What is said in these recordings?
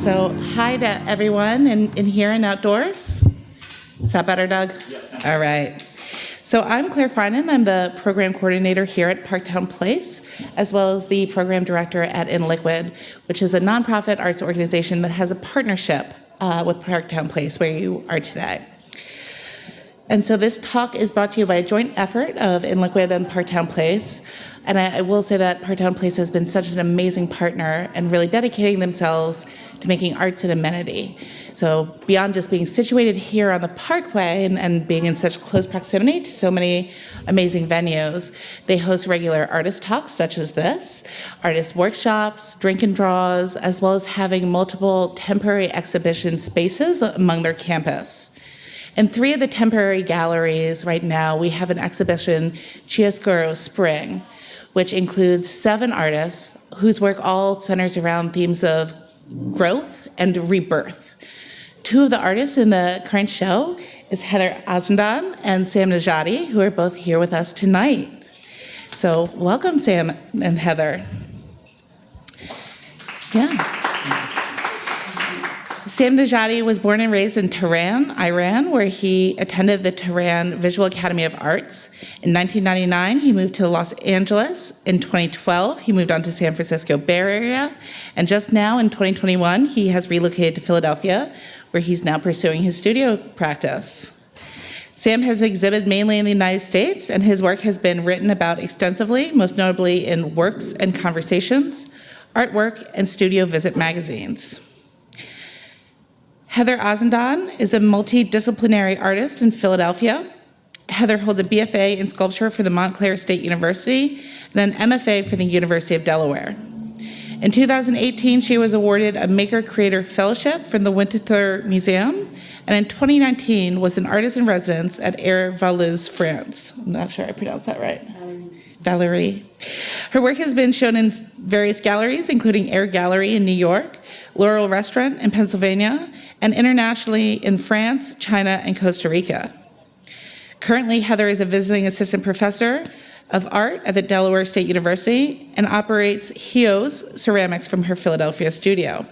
So hi to everyone in here and outdoors. Is that better, Doug? Yeah. All right. So I'm Claire Finan. I'm the program coordinator here at Park Towne Place, as well as the program director at InLiquid, which is a nonprofit arts organization that has a partnership with Park Towne Place, where you are today. And so this talk is brought to you by a joint effort of InLiquid and Park Towne Place. And I will say that Park Towne Place has been such an amazing partner and really dedicating themselves to making arts an amenity. So beyond just being situated here on the Parkway and being in such close proximity to so many amazing venues, they host regular artist talks such as this, artist workshops, drink and draws, as well as having multiple temporary exhibition spaces among their campus. In 3 of the temporary galleries right now, we have an exhibition, Chiaroscuro Spring, which includes 7 artists whose work all centers around themes of growth and rebirth. 2 of the artists in the current show is Nejati and Nejati, who are both here with us tonight. So welcome, Sam and Heather. Yeah. Nejati was born and raised in Tehran, Iran, where he attended the Tehran Visual Academy of Arts. In 1999, he moved to Los Angeles. In 2012, he moved on to San Francisco Bay Area. And just now, in 2021, he has relocated to Philadelphia, where he's now pursuing his studio practice. Sam has exhibited mainly in the United States, and his work has been written about extensively, most notably in Works and Conversations, Artwork, and Studio Visit magazines. Nejati Ossandon is a multidisciplinary artist in Philadelphia. Heather holds a BFA in sculpture for the Montclair State University and an MFA for the University of Delaware. In 2018, she was awarded a Maker Creator Fellowship from the Winterthur Museum, and in 2019 was an artist in residence at Air Valois, France. I'm not sure I pronounced that right. Valerie. Her work has been shown in various galleries, including Air Gallery in New York, Laurel Restaurant in Pennsylvania, and internationally in France, China, and Costa Rica. Currently, Heather is a visiting assistant professor of art at the Delaware State University and operates Hio's Ceramics from her Philadelphia studio.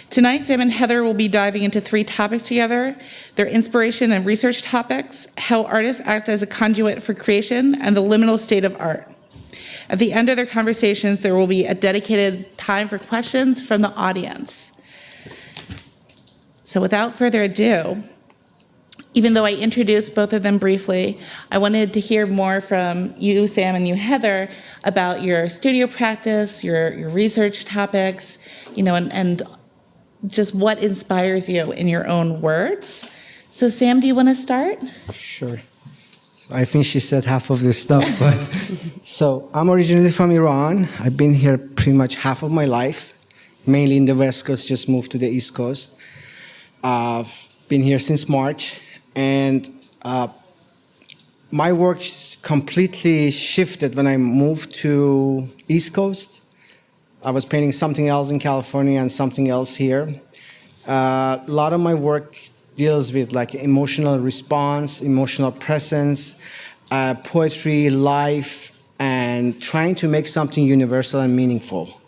Tonight, Sam and Heather will be diving into 3 topics together: their inspiration and research topics, how artists act as a conduit for creation, and the liminal state of art. At the end of their conversations, there will be a dedicated time for questions from the audience. So without further ado, even though I introduced both of them briefly, I wanted to hear more from you, Sam, and you, Heather, about your studio practice, your research topics, and just what inspires you in your own words. So Sam, do you want to start? Sure. So I think she said half of this stuff, but so I'm originally from Iran. I've been here pretty much half of my life, mainly in the West Coast, just moved to the East Coast. Been here since March, and my work completely shifted when I moved to East Coast. I was painting something else in California and something else here. A lot of my work deals with like emotional response, emotional presence, poetry, life, and trying to make something universal and meaningful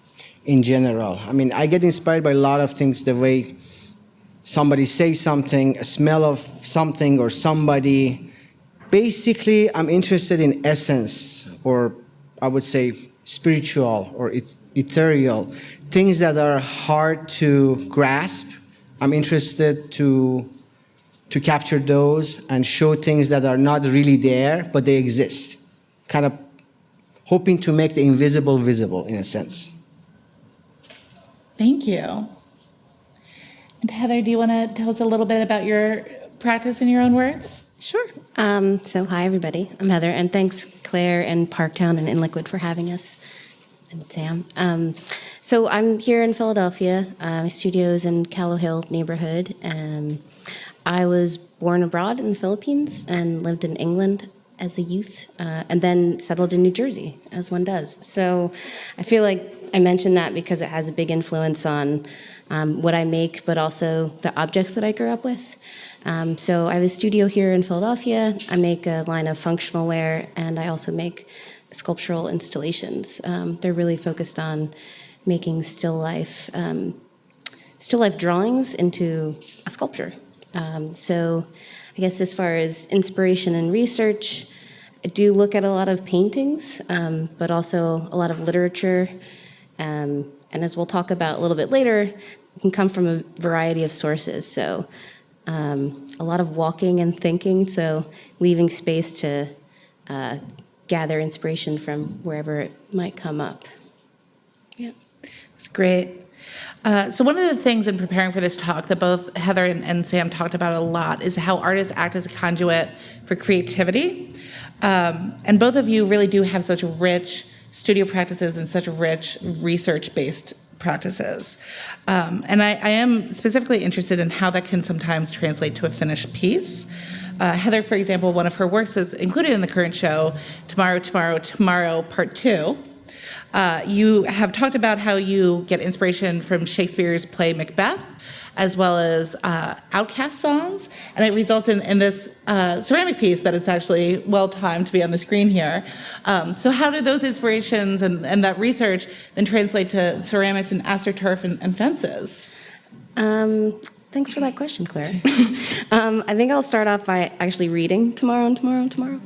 in general. I mean, I get inspired by a lot of things, the way somebody says something, a smell of something or somebody. Basically, I'm interested in essence, or I would say spiritual or ethereal, things that are hard to grasp. I'm interested to capture those and show things that are not really there, but they exist. Kind of hoping to make the invisible visible, in a sense. Thank you. And Heather, do you want to tell us a little bit about your practice in your own words? Sure. So hi, everybody. I'm Heather, and thanks, Claire and Park Towne and InLiquid for having us, and Sam. So I'm here in Philadelphia. My studio's in Callow Hill neighborhood. I was born abroad in the Philippines and lived in England as a youth, and then settled in New Jersey, as one does. So I feel like I mentioned that because it has a big influence on what I make, but also the objects that I grew up with. So I have a studio here in Philadelphia. I make a line of functional wear, and I also make sculptural installations. They're really focused on making still life still life drawings into a sculpture. So I guess as far as inspiration and research, I do look at a lot of paintings, but also a lot of literature. And as we'll talk about a little bit later, it can come from a variety of sources. So a lot of walking and thinking, so leaving space to gather inspiration from wherever it might come up. Yeah. It's great. So one of the things in preparing for this talk that both Heather and Sam talked about a lot is how artists act as a conduit for creativity. And both of you really do have such rich studio practices and such rich research-based practices. And I am specifically interested in how that can sometimes translate to a finished piece. Heather, for example, one of her works is included in the current show, Tomorrow, Tomorrow, Tomorrow, Part 2. You have talked about how you get inspiration from Shakespeare's play Macbeth, as well as Outcast songs, and it results in this ceramic piece that is actually well-timed to be on the screen here. So how do those inspirations and that research then translate to ceramics and astroturf and fences? Thanks for that question, Claire. I think I'll start off by actually reading Tomorrow and Tomorrow and Tomorrow.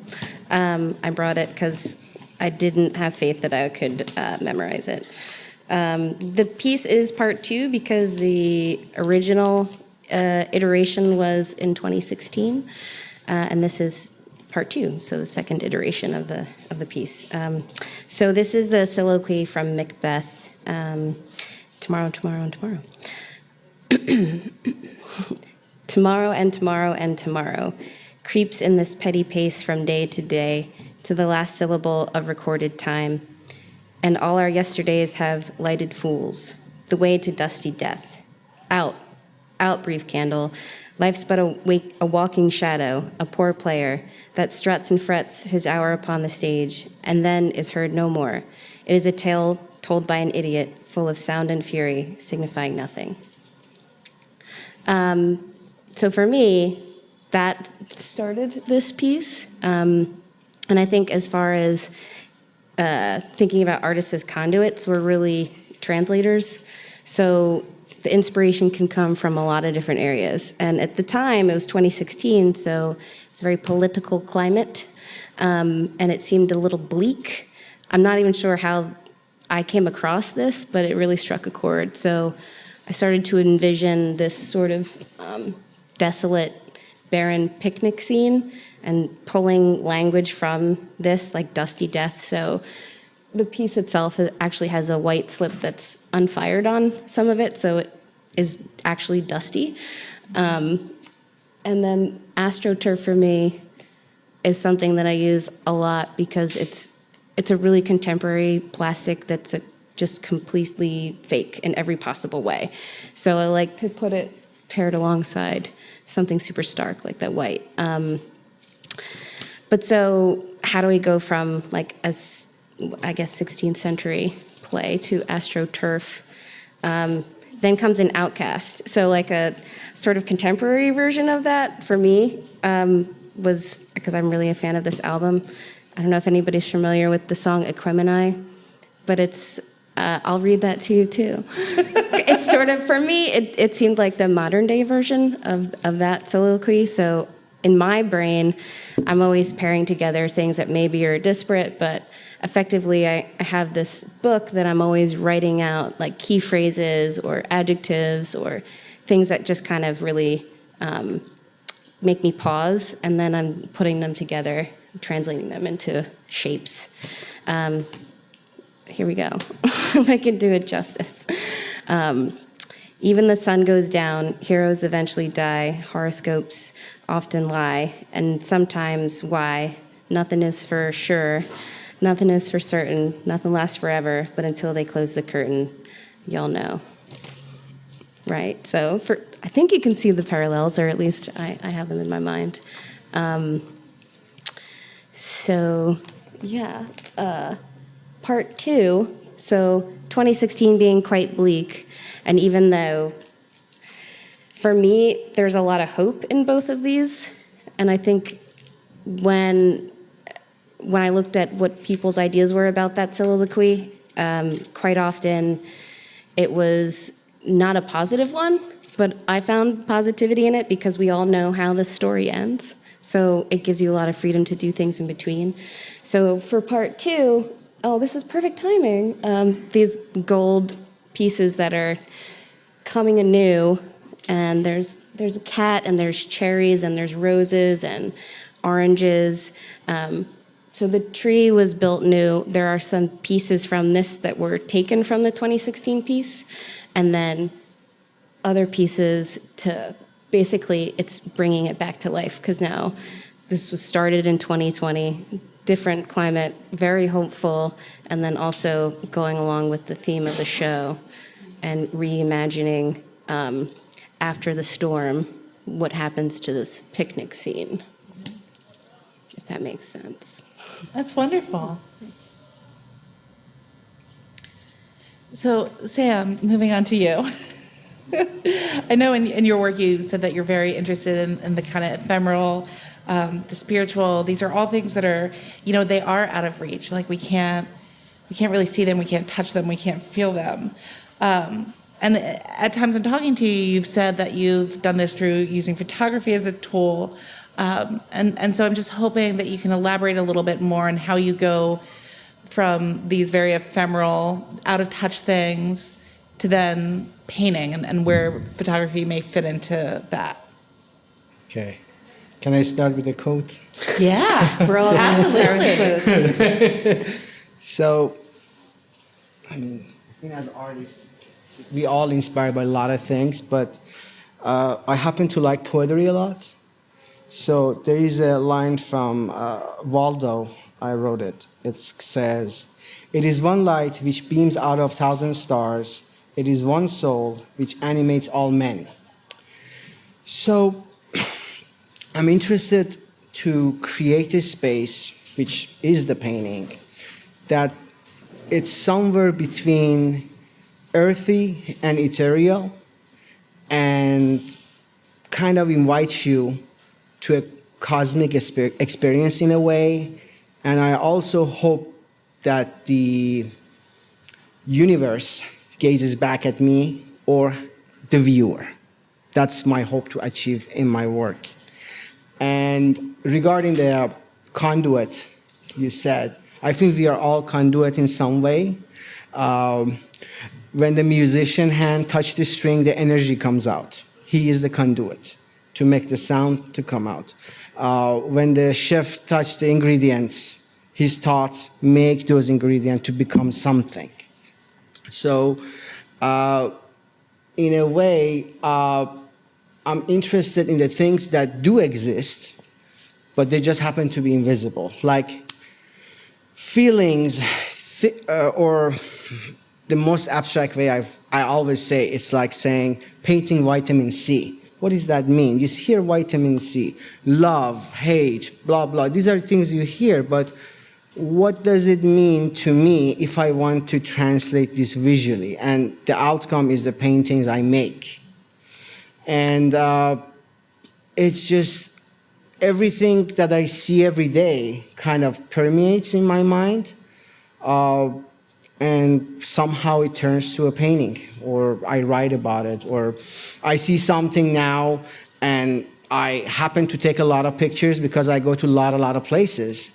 I brought it because I didn't have faith that I could memorize it. The piece is part 2 because the original iteration was in 2016, and this is part 2, so the second iteration of the piece. So this is the soliloquy from Macbeth, Tomorrow, Tomorrow, and Tomorrow. Tomorrow and tomorrow and tomorrow creeps in this petty pace from day to day to the last syllable of recorded time, and all our yesterdays have lighted fools, the way to dusty death. Out, out, brief candle, life's but a walking shadow, a poor player, that struts and frets his hour upon the stage, and then is heard no more. It is a tale told by an idiot, full of sound and fury, signifying nothing. So for me, that started this piece. And I think as far as thinking about artists as conduits, we're really translators. So the inspiration can come from a lot of different areas. And at the time, it was 2016, so it's a very political climate. And it seemed a little bleak. I'm not even sure how I came across this, but it really struck a chord. So I started to envision this sort of desolate, barren picnic scene and pulling language from this, like dusty death. So the piece itself actually has a white slip that's unfired on some of it, so it is actually dusty. And then AstroTurf for me is something that I use a lot because it's a really contemporary plastic that's just completely fake in every possible way. So I like to put it paired alongside something super stark like that white. But so how do we go from like a, I guess, 16th century play to AstroTurf? Then comes an Outcast. So like a sort of contemporary version of that for me was, because I'm really a fan of this album. I don't know if anybody's familiar with the song Equemini, but it's, I'll read that to you too. It's sort of, for me, it seemed like the modern day version of that soliloquy. So in my brain, I'm always pairing together things that maybe are disparate, but effectively I have this book that I'm always writing out like key phrases or adjectives or things that just kind of really make me pause, and then I'm putting them together, translating them into shapes. Here we go, if I can do it justice. Even the sun goes down, heroes eventually die, horoscopes often lie, and sometimes why? Nothing is for sure, nothing is for certain, nothing lasts forever, but until they close the curtain, y'all know. Right, so I think you can see the parallels, or at least I have them in my mind. So, yeah, part 2, so 2016 being quite bleak, and even though, for me, there's a lot of hope in both of these, and I think when I looked at what people's ideas were about that soliloquy, quite often it was not a positive one, but I found positivity in it because we all know how the story ends. So it gives you a lot of freedom to do things in between. So for part 2, oh, this is perfect timing. These gold pieces that are coming anew, and there's a cat, and there's cherries, and there's roses and oranges. So the tree was built new. There are some pieces from this that were taken from the 2016 piece, and then other pieces to basically it's bringing it back to life, because now this was started in 2020, different climate, very hopeful, and then also going along with the theme of the show and reimagining after the storm what happens to this picnic scene, if that makes sense. That's wonderful. So, Sam, moving on to you. I know in your work you said that you're very interested in the kind of ephemeral, the spiritual. These are all things that are, they are out of reach. Like we can't really see them, we can't touch them, we can't feel them. And at times in talking to you, you've said that you've done this through using photography as a tool. And so I'm just hoping that you can elaborate a little bit more on how you go from these very ephemeral, out-of-touch things to then painting and where photography may fit into that. Okay. Can I start with the quote? Yeah, We're all absolutely. So, I think as artists, we all inspired by a lot of things, but I happen to like poetry a lot. So there is a line from Waldo, I wrote it. It says, "It is one light which beams out of 1,000 stars. It is one soul which animates all men." So I'm interested to create a space, which is the painting, that it's somewhere between earthy and ethereal, and kind of invites you to a cosmic experience in a way. And I also hope that the universe gazes back at me or the viewer. That's my hope to achieve in my work. And regarding the conduit, you said, I think we are all conduit in some way. When the musician hand touches the string, the energy comes out. He is the conduit to make the sound to come out. When the chef touches the ingredients, his thoughts make those ingredients to become something. So, in a way, I'm interested in the things that do exist, but they just happen to be invisible. Like feelings, or the most abstract way I always say, it's like saying painting vitamin C. What does that mean? You hear vitamin C, love, hate, blah, blah. These are things you hear, but what does it mean to me if I want to translate this visually? And the outcome is the paintings I make. And it's just everything that I see every day kind of permeates in my mind. And somehow it turns to a painting, or I write about it, or I see something now and I happen to take a lot of pictures because I go to a lot of places,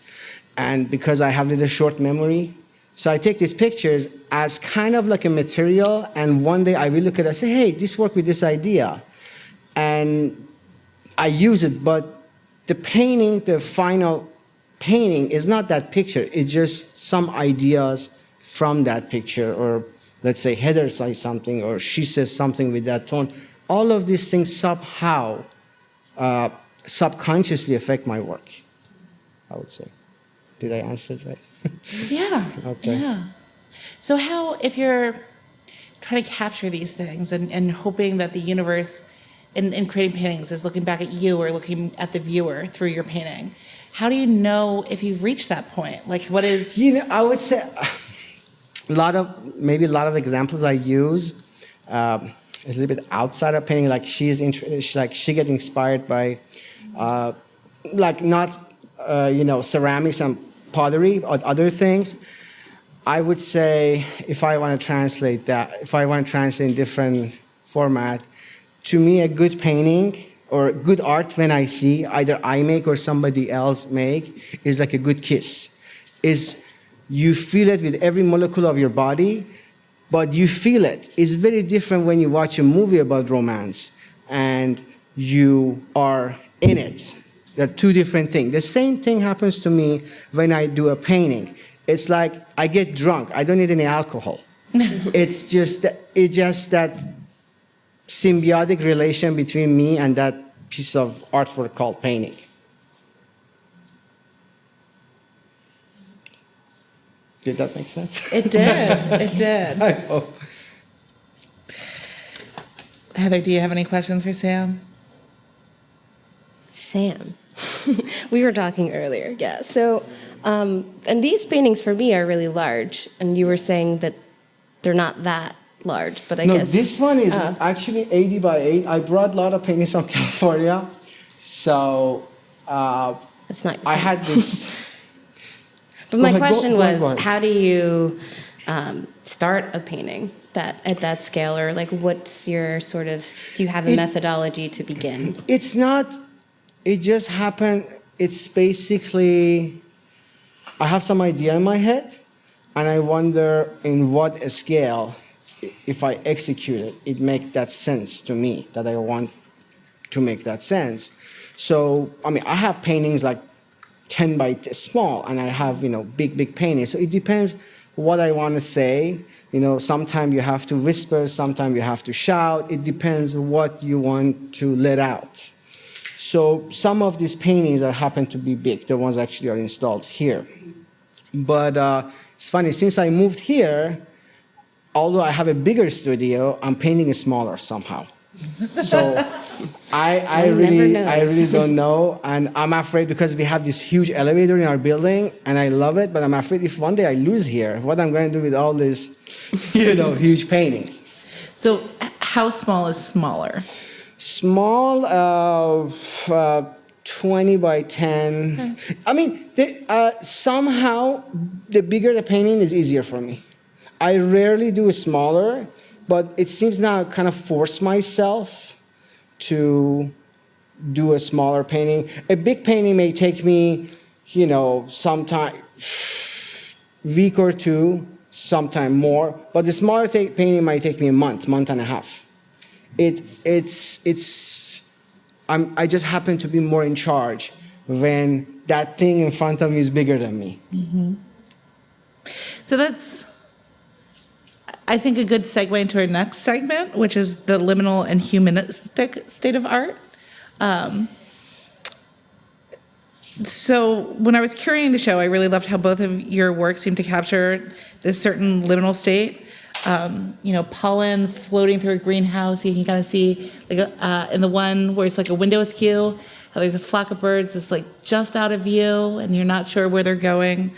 and because I have a short memory. So I take these pictures as kind of like a material, and one day I will look at it and say, hey, this worked with this idea. And I use it, but the painting, the final painting is not that picture, it's just some ideas from that picture, or let's say Heather says something, or she says something with that tone. All of these things somehow subconsciously affect my work, I would say. Did I answer it right? Yeah. Okay. Yeah. So how, if you're trying to capture these things and hoping that the universe in creating paintings is looking back at you or looking at the viewer through your painting, how do you know if you've reached that point? Like what is... I would say a lot of examples I use is a little bit outside of painting. Like she gets inspired by, ceramics and pottery or other things. I would say if I want to translate that, if I want to translate in different format, to me a good painting or good art when I see either I make or somebody else make is like a good kiss. Is you feel it with every molecule of your body, but you feel it. It's very different when you watch a movie about romance and you are in it. They're two different things. The same thing happens to me when I do a painting. It's like I get drunk. I don't need any alcohol. It's just that symbiotic relation between me and that piece of artwork called painting. Did that make sense? It did. It did. I hope. Heather, do you have any questions for Sam? Sam. We were talking earlier, yeah. So, and these paintings for me are really large, and you were saying that they're not that large, but I No, guess... this one is actually 80 by 8. I brought a lot of paintings from California, so That's not your I point. had this. But my Go ahead, question go ahead, was, go ahead. how do you start a painting at that scale, or like what's your sort of, do you have a methodology to begin? It's not, it just happened. It's basically, I have some idea in my head, and I wonder in what scale, if I execute it, it makes that sense to me, that I want to make that sense. So, I mean, I have paintings like 10 by small, and I have, big paintings. So it depends what I want to say. Sometimes you have to whisper, sometimes you have to shout. It depends what you want to let out. So some of these paintings happen to be big. The ones actually are installed here. But it's funny, since I moved here, although I have a bigger studio, I'm painting smaller somehow. So I really don't know, and I'm afraid because we have this huge elevator in our building, and I love it, but I'm afraid if one day I lose here, what I'm going to do with all these, huge paintings. So how small is smaller? Small, 20 by 10. Okay. I mean, somehow the bigger the painting is easier for me. I rarely do a smaller, but it seems now I kind of force myself to do a smaller painting. A big painting may take me, sometime week or two, sometime more. But the smaller painting might take me a month and a half. I just happen to be more in charge when that thing in front of me is bigger than me. Mm-hmm. So that's, I think, a good segue into our next segment, which is the liminal and humanistic state of art. So when I was curating the show, I really loved how both of your work seemed to capture this certain liminal state. Pollen floating through a greenhouse. You can kind of see, like, in the one where it's like a window askew, how there's a flock of birds that's like just out of view, and you're not sure where they're going.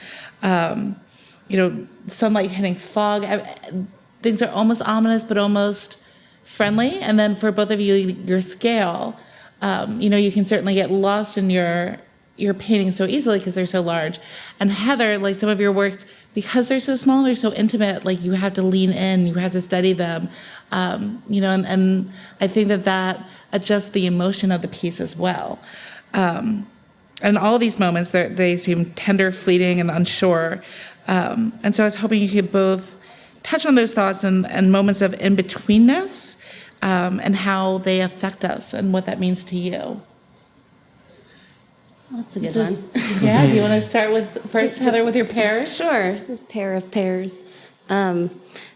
Sunlight hitting fog. Things are almost ominous, but almost friendly. And then for both of you, your scale, you can certainly get lost in your painting so easily because they're so large. And Heather, like some of your works, because they're so small, they're so intimate, like you have to lean in, you have to study them, and I think that adjusts the emotion of the piece as well. And all of these moments, they seem tender, fleeting, and unsure. And so I was hoping you could both touch on those thoughts and moments of in-betweenness, and how they affect us and what that means to you. Well, that's a good one. Yeah, do you want to start with, first, Heather, with your pairs? Sure, this pair of pairs. So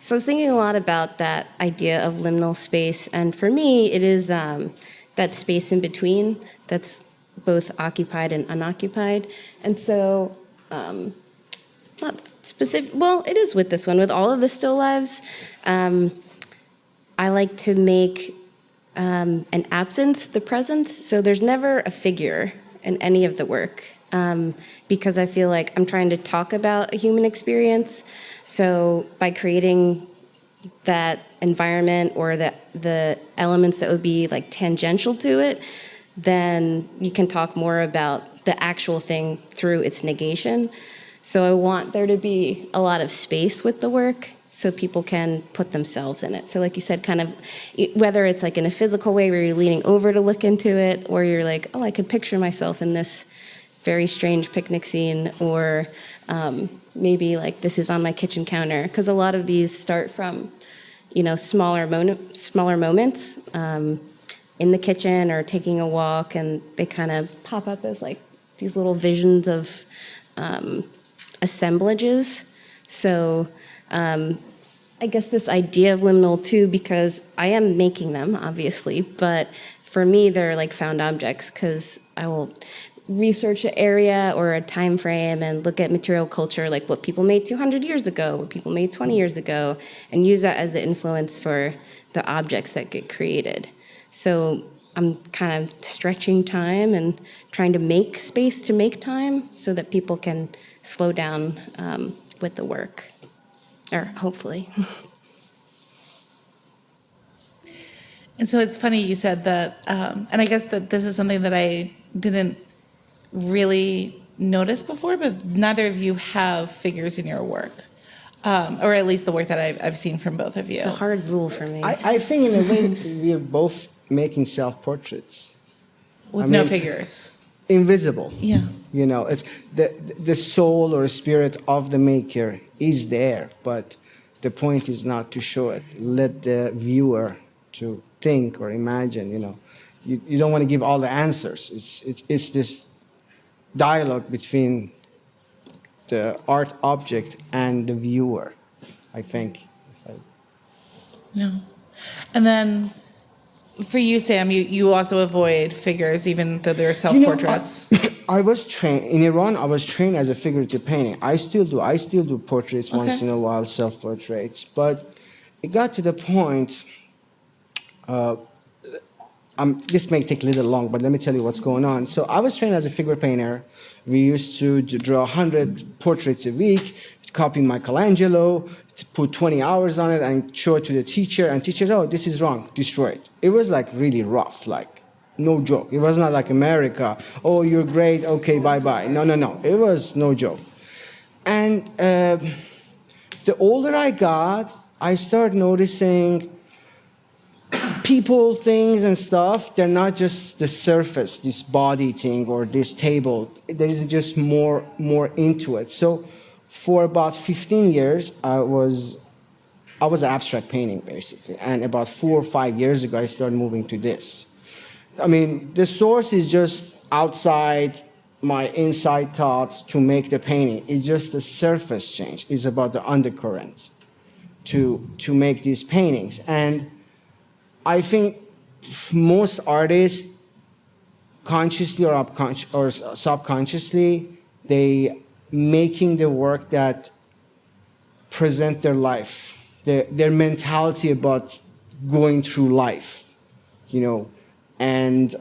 I was thinking a lot about that idea of liminal space, and for me, it is that space in between that's both occupied and unoccupied. And so, not specific, well, it is with this one, with all of the still lives. I like to make an absence the presence, so there's never a figure in any of the work, because I feel like I'm trying to talk about a human experience. So by creating that environment or the elements that would be like tangential to it, then you can talk more about the actual thing through its negation. So I want there to be a lot of space with the work so people can put themselves in it. So like you said, kind of, whether it's like in a physical way where you're leaning over to look into it, or you're like, oh, I could picture myself in this very strange picnic scene, or maybe like this is on my kitchen counter. Because a lot of these start from, smaller moments in the kitchen or taking a walk, and they kind of pop up as like these little visions of assemblages. So I guess this idea of liminal too, because I am making them, obviously, but for me, they're like found objects, because I will research an area or a time frame and look at material culture, like what people made 200 years ago, what people made 20 years ago, and use that as the influence for the objects that get created. So I'm kind of stretching time and trying to make space to make time so that people can slow down with the work, or hopefully. And so it's funny you said that, and I guess that this is something that I didn't really notice before, but neither of you have figures in your work, or at least the work that I've seen from both of you. It's a hard rule for me. I think in a way we are both making self-portraits. With no figures. Invisible. Yeah. It's the soul or spirit of the maker is there, but the point is not to show it. Let the viewer to think or imagine. You don't want to give all the answers. It's this dialogue between the art object and the viewer, I think. Yeah. And then for you, Sam, you also avoid figures, even though they're self-portraits. I was trained in Iran. I was trained as a figurative painting. I still do portraits once in a while, self-portraits. But it got to the point. This may take a little long, but let me tell you what's going on. So I was trained as a figure painter. We used to draw 100 portraits a week, copy Michelangelo, put 20 hours on it, and show it to the teacher. And teacher, oh, this is wrong, destroy it. It was like really rough, like no joke. It was not like America. Oh, you're great. Okay, bye-bye. No. It was no joke. And the older I got, I started noticing people, things, and stuff, they're not just the surface, this body thing or this table. There is just more into it. So for about 15 years, I was abstract painting, basically. And about 4 or 5 years ago, I started moving to this. I mean, the source is just outside my inside thoughts to make the painting. It's just the surface change. It's about the undercurrent to make these paintings. And I think most artists, consciously or subconsciously, they making the work that present their life, their mentality about going through life, and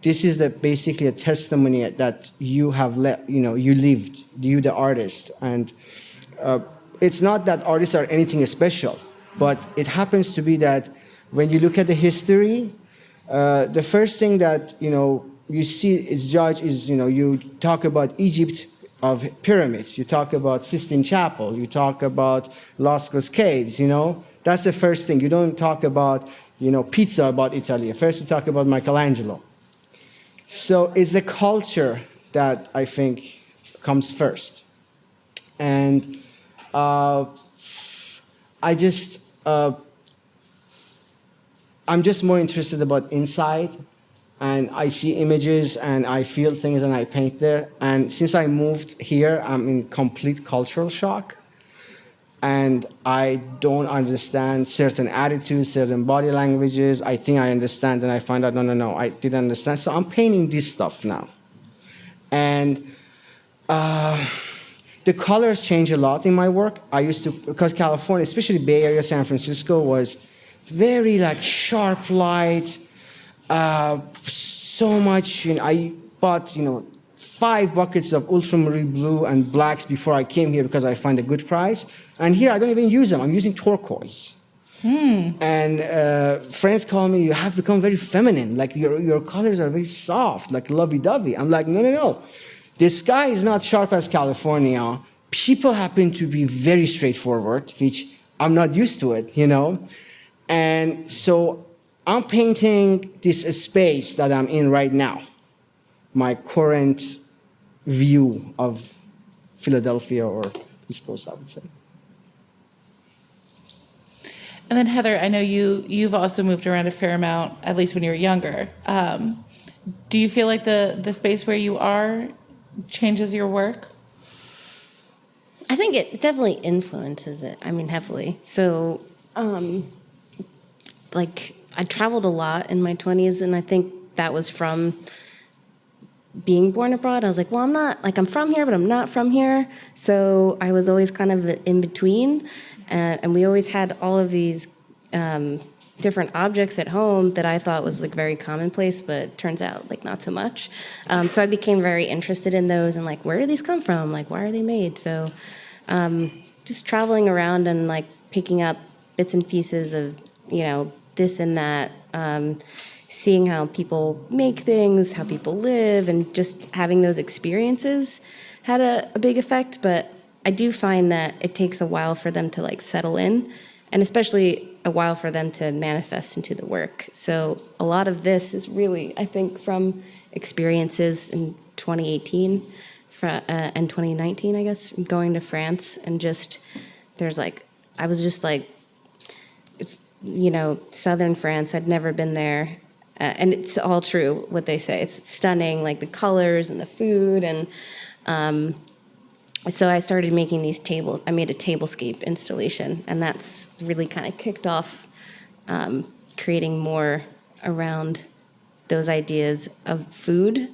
this is basically a testimony that you have you lived, you the artist, and it's not that artists are anything special, but it happens to be that when you look at the history, the first thing that you see is judged is you talk about Egypt of pyramids, you talk about Sistine Chapel, you talk about Lascaux Caves. That's the first thing. You don't talk about pizza about Italy. First you talk about Michelangelo. So it's the culture that I think comes first, and I'm just more interested about inside, and I see images and I feel things and I paint there. And since I moved here, I'm in complete cultural shock. And I don't understand certain attitudes, certain body languages. I think I understand, and I find out, no, I didn't understand. So I'm painting this stuff now. And the colors change a lot in my work. I used to, because California, especially Bay Area, San Francisco, was very sharp light, so much. I bought 5 buckets of ultramarine blue and blacks before I came here because I find a good price. And here I don't even use them. I'm using turquoise. And friends call me, you have become very feminine. Like your colors are very soft, like lovey-dovey. I'm like, no. The sky is not sharp as California. People happen to be very straightforward, which I'm not used to it, you know? And so I'm painting this space that I'm in right now, my current view of Philadelphia or East Coast, I would say. And then Heather, I know you've also moved around a fair amount, at least when you were younger. Do you feel like the space where you are changes your work? I think it definitely influences it. I mean, heavily. So, like, I traveled a lot in my 20s, and I think that was from being born abroad. I was like, well, I'm from here, but I'm not from here. So I was always kind of in between. And we always had all of these different objects at home that I thought was like very commonplace, but turns out like not so much. So I became very interested in those and like, where do these come from? Like, why are they made? So just traveling around and like picking up bits and pieces of, you know, this and that, seeing how people make things, how people live, and just having those experiences had a big effect. But I do find that it takes a while for them to like settle in, and especially a while for them to manifest into the work. So a lot of this is really, I think, from experiences in 2018 and 2019, I guess, going to France, and just there's like, I was just like, it's, you know, southern France. I'd never been there. And it's all true what they say. It's stunning, like the colors and the food. And so I started making these I made a tablescape installation, and that's really kind of kicked off creating more around those ideas of food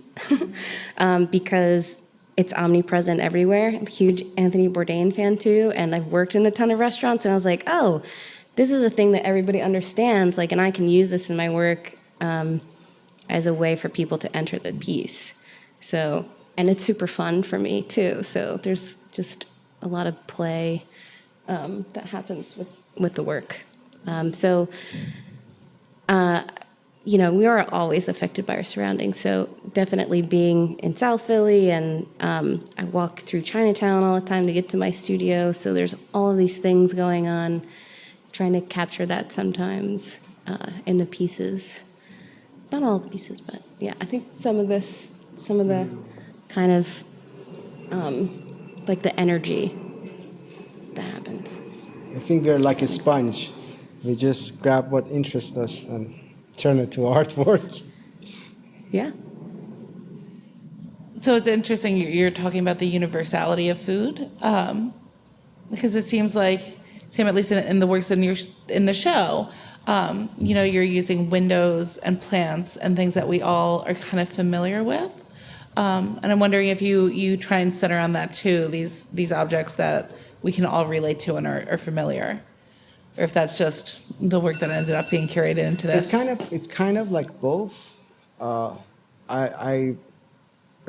because it's omnipresent everywhere. I'm a huge Anthony Bourdain fan too, and I've worked in a ton of restaurants, and I was like, oh, this is a thing that everybody understands, like, and I can use this in my work as a way for people to enter the piece. So, and it's super fun for me too. So there's just a lot of play that happens with the work. You know, we are always affected by our surroundings. So definitely being in South Philly, and I walk through Chinatown all the time to get to my studio. So there's all of these things going on, trying to capture that sometimes in the pieces. Not all the pieces, but yeah, I think some of the kind of like the energy that happens. I think we're like a sponge. We just grab what interests us and turn it to artwork. Yeah. So it's interesting you're talking about the universality of food, because it seems like, Sam, at least in the works in the show, you know, you're using windows and plants and things that we all are kind of familiar with. And I'm wondering if you try and center on that too, these objects that we can all relate to and are familiar, or if that's just the work that ended up being curated into this. It's kind of like both. I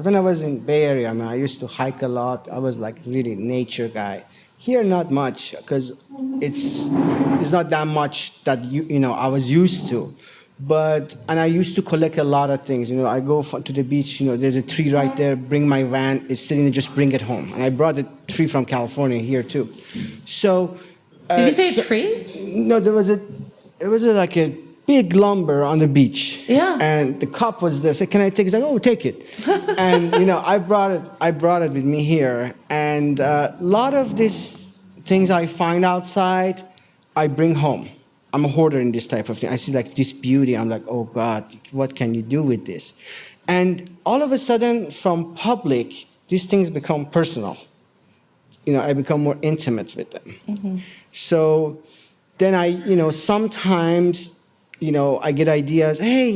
when I was in Bay Area, I mean, I used to hike a lot. I was like really nature guy. Here, not much, because it's not that much that you know I was used to. And I used to collect a lot of things. You know, I go to the beach. You know, there's a tree right there. Bring my van. It's sitting there. Just bring it home. And I brought the tree from California here too. So. Did you say a tree? No, it was like a big lumber on the beach. Yeah. And the cup was there. I said, "Can I take it?" He's like, "Oh, take it." And you know, I brought it with me here. And a lot of these things I find outside, I bring home. I'm a hoarder in this type of thing. I see like this beauty. I'm like, oh God, what can you do with this? And all of a sudden, from public, these things become personal. You know, I become more intimate with them. Mm-hmm. So then sometimes, I get ideas. Hey,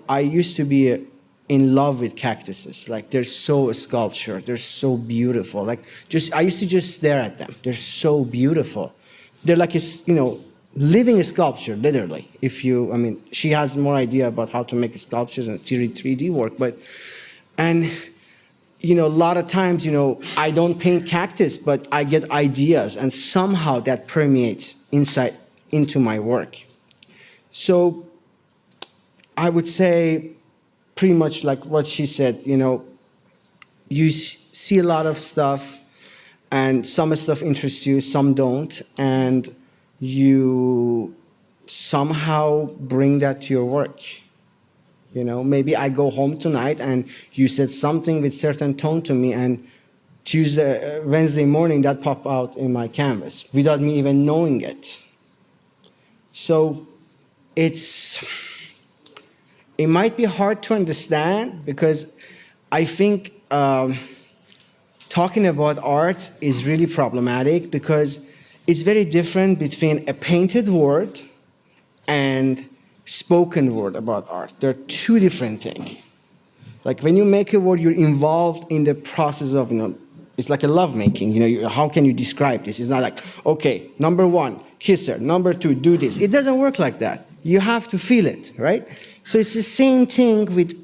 I used to be in love with cactuses. Like, they're so sculptured. They're so beautiful. Like, I used to just stare at them. They're so beautiful. They're like, living sculpture, literally. She has more idea about how to make sculptures and 3D work, and a lot of times, I don't paint cactus, but I get ideas, and somehow that permeates into my work. So I would say pretty much like what she said, you you see a lot of stuff, and some stuff interests you, some don't, and you somehow bring that to your work. You know, maybe I go home tonight and you said something with certain tone to me, and Wednesday morning that popped out in my canvas without me even knowing it. So it might be hard to understand, because I think talking about art is really problematic, because it's very different between a painted word and spoken word about art. They're two different things. Like when you make a word, you're involved in the process of, it's like a love making. How can you describe this? It's not like, okay, number one, kiss her. Number two, do this. It doesn't work like that. You have to feel it, right? So it's the same thing with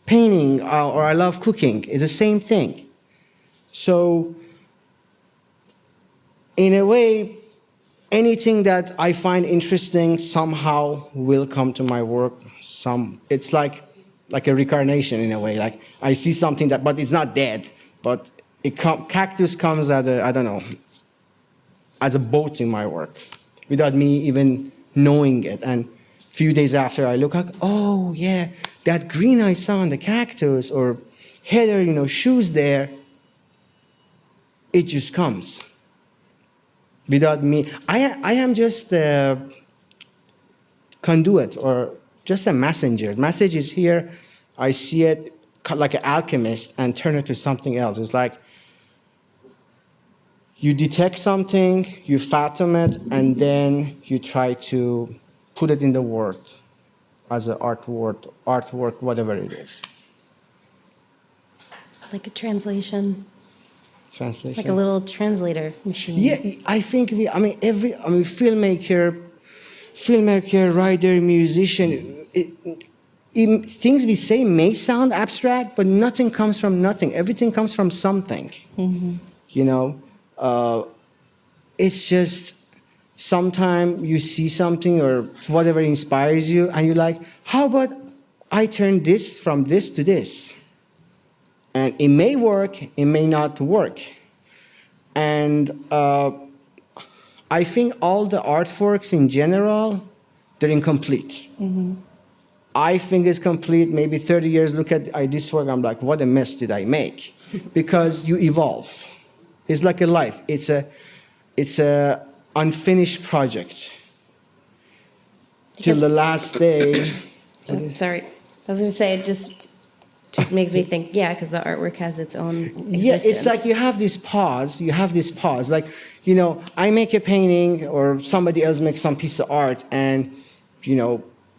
painting, or I love cooking. It's the same thing. So in a way, anything that I find interesting somehow will come to my work. It's like a reincarnation in a way. Like I see something but it's not dead, but cactus comes as a boat in my work, without me even knowing it. And a few days after, I look like, oh yeah, that green I saw on the cactus, or Heather, shoes there. It just comes. Without me, I am just a conduit, or just a messenger. Message is here, I see it like an alchemist and turn it to something else. It's like you detect something, you fathom it, and then you try to put it in the word as an artwork, whatever it is. Like a translation. Translation. Like a little translator machine. Yeah, I think filmmaker, writer, musician, things we say may sound abstract, but nothing comes from nothing. Everything comes from something. Mm-hmm. It's just sometimes you see something or whatever inspires you, and you're like, how about I turn this from this to this? And it may work, it may not work. And I think all the artworks in general, they're incomplete. Mm-hmm. I think it's complete. Maybe 30 years, look at this work, I'm like, what a mess did I make? Because you evolve. It's like a life. It's a unfinished project. Till the last day. Oh, sorry. I was going to say, it just makes me think, yeah, because the artwork has its own existence. Yeah, it's like you have this pause. Like, I make a painting, or somebody else makes some piece of art, and,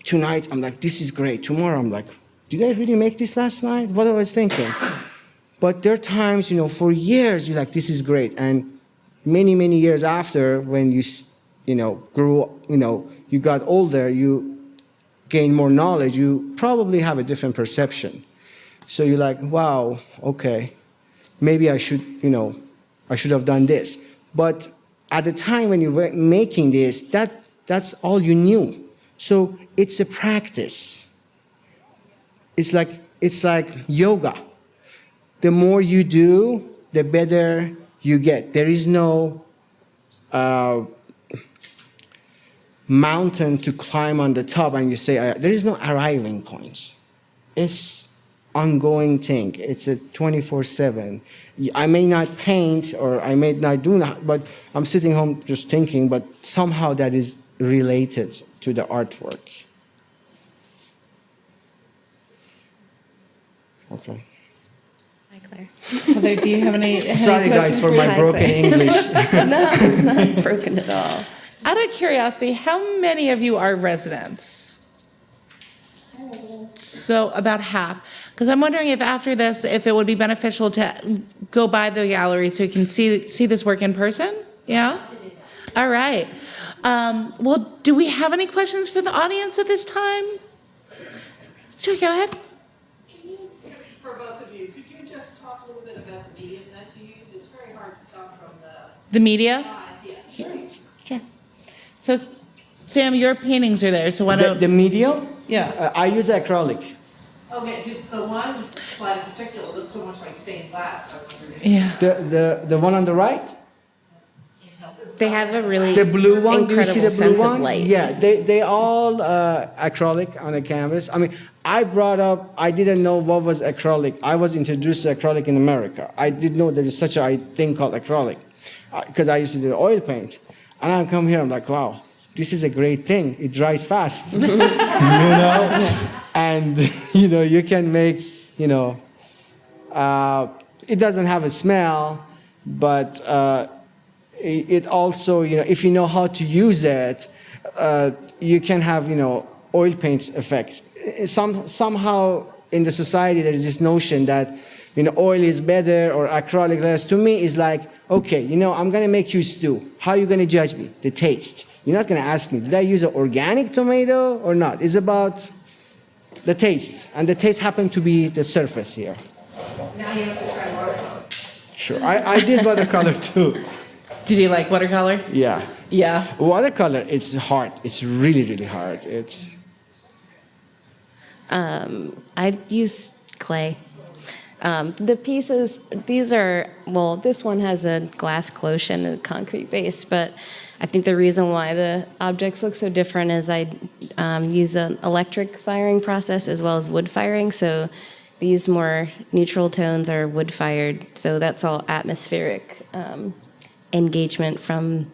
tonight I'm like, this is great. Tomorrow I'm like, did I really make this last night? What I was thinking. But there are times, for years, you're like, this is great. And many, many years after, when you grew, you got older, you gain more knowledge, you probably have a different perception. So you're like, wow, okay, maybe I should have done this. But at the time when you were making this, that's all you knew. So it's a practice. It's like yoga. The more you do, the better you get. There is no mountain to climb on the top and you say, there is no arriving point. It's ongoing thing. It's a 24/7. I may not paint, or I may not do that, but I'm sitting home just thinking, but somehow that is related to the artwork. Okay. Hi, Claire. Heather, do you have any Sorry, guys, questions for my Hi, broken Claire. English. No, it's not broken at all. Out of curiosity, how many of you are residents? So about half. Because I'm wondering if after this, if it would be beneficial to go by the gallery so you can see this work in person? Yeah? All right. Well, do we have any questions for the audience at this time? Sure, go ahead. For both of you, could you just talk a little bit about the medium that you use? It's very hard to tell from The media? Yes, sure. Sure. So, Sam, your paintings are there, so why don't... The medial? Yeah. I use acrylic. Okay, the one slide in particular looks so much like stained glass, I wondered if. Yeah. The one on the right? They have a really The blue one, do you see incredible the blue sense of one? light. Yeah, they all acrylic on a canvas. I mean, I didn't know what was acrylic. I was introduced to acrylic in America. I didn't know there is such a thing called acrylic because I used to do oil paint. And I come here, I'm like, wow, this is a great thing. It dries fast, you know? And, you know, you can make, you know, it doesn't have a smell, but it also, you know, if you know how to use it, you can have, you know, oil paint effect. Somehow in the society there is this notion that, you know, oil is better or acrylic less. To me, it's like, okay, you know, I'm gonna make you stew. How are you gonna judge me? The taste. You're not gonna ask me, did I use an organic tomato or not? It's about the taste, and the taste happened to be the surface here. Now you have to try watercolor. Sure, I did watercolor too. Did you like watercolor? Yeah. Yeah. Watercolor, it's hard. It's really, really hard. It's I use clay. The pieces, these are, well, this one has a glass cloche and a concrete base, but I think the reason why the objects look so different is I use an electric firing process as well as wood firing. So these more neutral tones are wood fired. So that's all atmospheric engagement from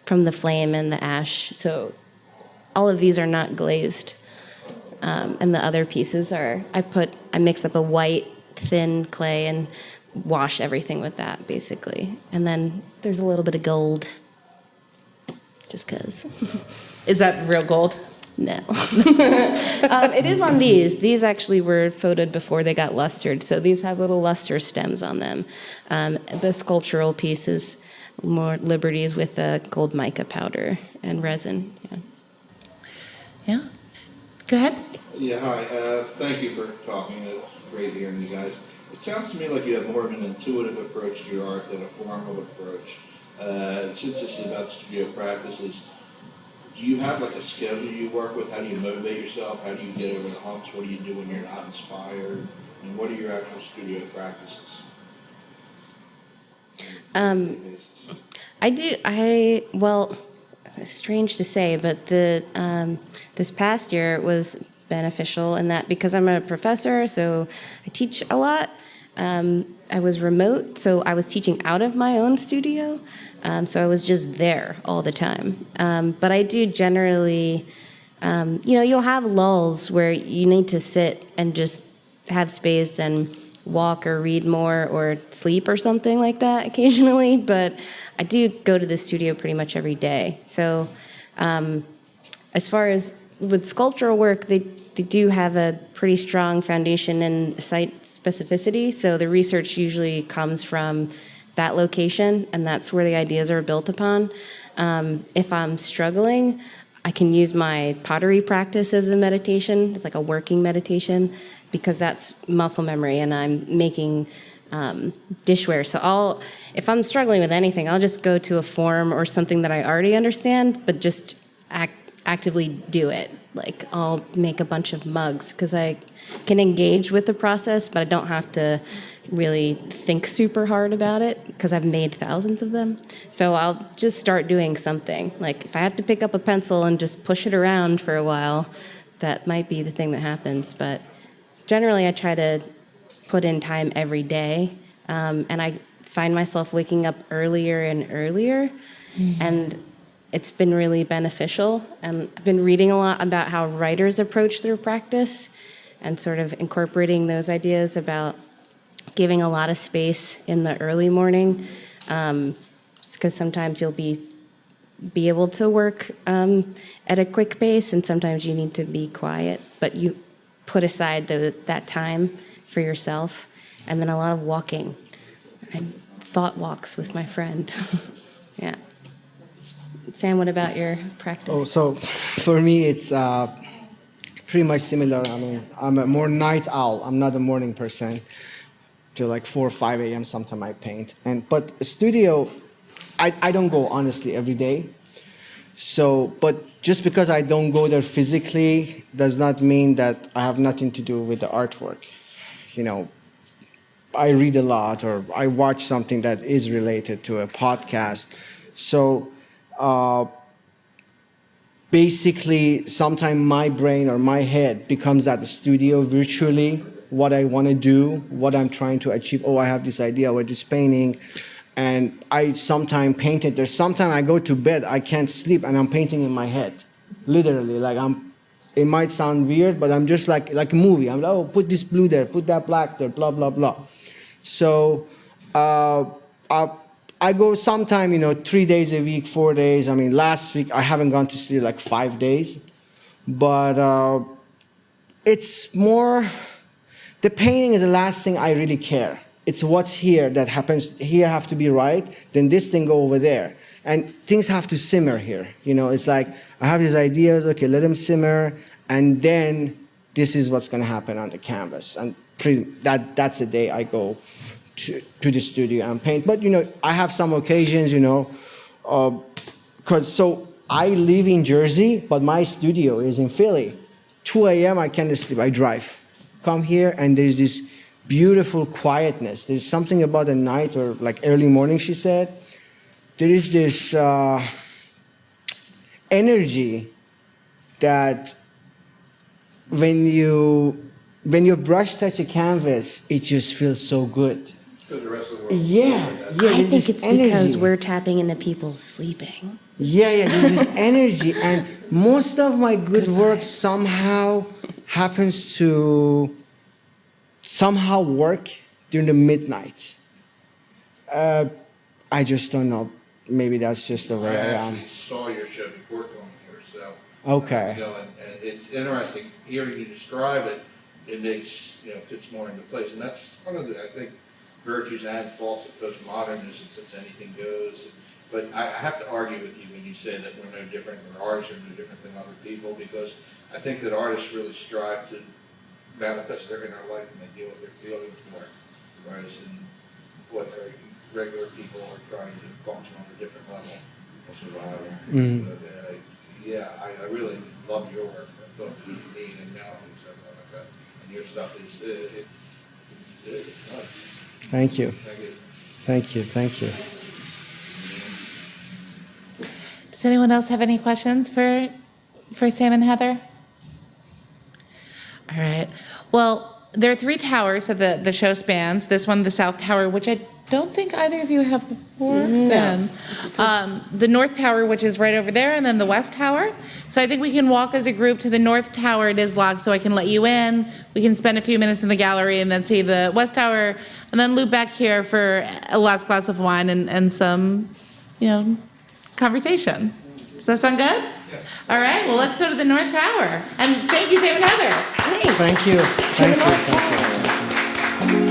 the flame and the ash. So all of these are not glazed. And the other pieces are, I mix up a white, thin clay and wash everything with that, basically. And then there's a little bit of gold, just because. Is that real gold? No. It is on these. These actually were photoed before they got lustered, so these have little luster stems on them. The sculptural pieces, more liberties with the gold mica powder and resin. Yeah. Yeah. Go ahead. Yeah, hi. Thank you for talking. It's great hearing you guys. It sounds to me like you have more of an intuitive approach to your art than a formal approach. Since this is about studio practices, do you have like a schedule you work with? How do you motivate yourself? How do you get over the humps? What do you do when you're not inspired? And what are your actual studio practices? Well, it's strange to say, but this past year was beneficial in that because I'm a professor, so I teach a lot. I was remote, so I was teaching out of my own studio, so I was just there all the time. But I do generally, you'll have lulls where you need to sit and just have space and walk or read more or sleep or something like that occasionally, but I do go to the studio pretty much every day. So as far as with sculptural work, they do have a pretty strong foundation in site specificity, so the research usually comes from that location, and that's where the ideas are built upon. If I'm struggling, I can use my pottery practice as a meditation. It's like a working meditation, because that's muscle memory, and I'm making dishware. So if I'm struggling with anything, I'll just go to a form or something that I already understand, but just actively do it. Like I'll make a bunch of mugs because I can engage with the process, but I don't have to really think super hard about it because I've made thousands of them. So I'll just start doing something. Like if I have to pick up a pencil and just push it around for a while, that might be the thing that happens. But generally I try to put in time every day, and I find myself waking up earlier and earlier, and it's been really beneficial. And I've been reading a lot about how writers approach their practice and sort of incorporating those ideas about giving a lot of space in the early morning, because sometimes you'll be able to work at a quick pace, and sometimes you need to be quiet, but you put aside that time for yourself, and then a lot of walking and thought walks with my friend. Yeah. Sam, what about your practice? Oh, so for me, it's pretty much similar. I mean, I'm a more night owl. I'm not a morning person. Till like 4 or 5 a.m. sometimes I paint. But studio, I don't go honestly every day. So, but just because I don't go there physically does not mean that I have nothing to do with the artwork. You know, I read a lot or I watch something that is related to a podcast. So basically, sometimes my brain or my head becomes at the studio virtually, what I want to do, what I'm trying to achieve. Oh, I have this idea or this painting. And I sometimes paint it. There's sometimes I go to bed, I can't sleep, and I'm painting in my head. Literally, like it might sound weird, but I'm just like a movie. I'm like, oh, put this blue there, put that black there, blah, blah, blah. So I go sometime, 3 days a week, 4 days. I mean, last week I haven't gone to sleep like 5 days. But it's more, the painting is the last thing I really care. It's what's here that happens. Here have to be right, then this thing go over there. And things have to simmer here. It's like I have these ideas, okay, let them simmer, and then this is what's going to happen on the canvas. And that's the day I go to the studio and paint. But, I have some occasions, so I live in Jersey, but my studio is in Philly. 2 a.m. I can't sleep, I drive. Come here, and there's this beautiful quietness. There's something about the night or like early morning, she said. There is this energy that when your brush touch a canvas, it just feels so good. Because the rest of the world. Yeah, I there's think this it's because energy. we're tapping into people sleeping. Yeah, there's this energy, and most of my good work somehow happens to somehow work during the midnight. I just don't know. Maybe that's just the way I am. actually saw your show before coming here, so. Okay. And it's interesting, hearing you describe it, it makes, fits more into place. And that's one of the, I think, virtues and faults of postmodernism, since anything goes. But I have to argue with you when you say that we're no different, or artists are no different than other people, because I think that artists really strive to manifest their inner life and they deal with their feelings more, whereas in what regular people are trying to function on a different level of survival. But, I really love your work. I thought it was neat and now and stuff like that. And your stuff is it's nice. Thank you. Thank you. Thank you. Does anyone else have any questions for Sam and Heather? All right. Well, there are 3 towers that the show spans. This one, the South Tower, which I don't think either of you have before. No. The North Tower, which is right over there, and then the West Tower. So I think we can walk as a group to the North Tower. It is locked, so I can let you in. We can spend a few minutes in the gallery and then see the West Tower, and then loop back here for a last glass of wine and some, conversation. Does that sound good? Yes. All right, well, let's go to the North Tower. And thank you, Sam and Heather. Thank you. Thank you. Thank you.